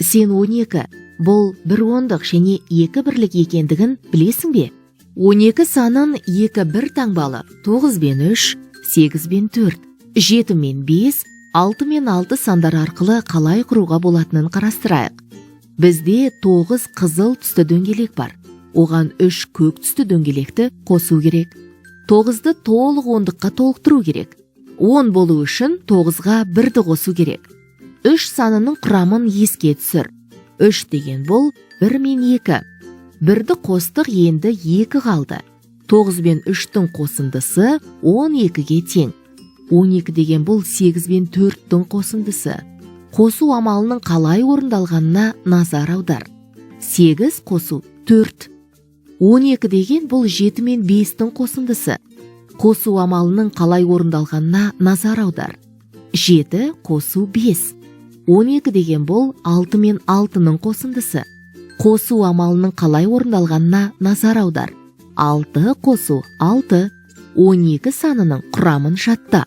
Сен 12 бұл бір ондық және 2 бірлік екендігін білесің бе? 12 санын 2 бір таңбалы, 9 бен 3, 8 бен 4, 7 мен 5, 6 мен 6 сандар арқылы қалай құруға болатынын қарастырайық. Бізде 9 қызыл түсті дөңгелек бар. Оған 3 көк түсті дөңгелекті қосу керек. 9-ды толық ондыққа толықтыру керек. 10 болу үшін 9-ға 1-ді қосу керек. 3 санының құрамын еске түсір. 3 деген бұл 1 мен 2. 1-ді қостық, енді 2 қалды. 9 бен 3-тің қосындысы 12-ге тең. 12 деген бұл 8 бен 4-тің қосындысы. Қосу амалының қалай орындалғанына назар аудар. 8 қосу 4. 12 деген бұл 7 мен 5-тің қосындысы. Қосу амалының қалай орындалғанына назар аудар. 7 қосу 5. 12 деген бұл 6 мен 6-ның қосындысы. Қосу амалының қалай орындалғанына назар аудар. 6 қосу 6. 12 санының құрамын жатта.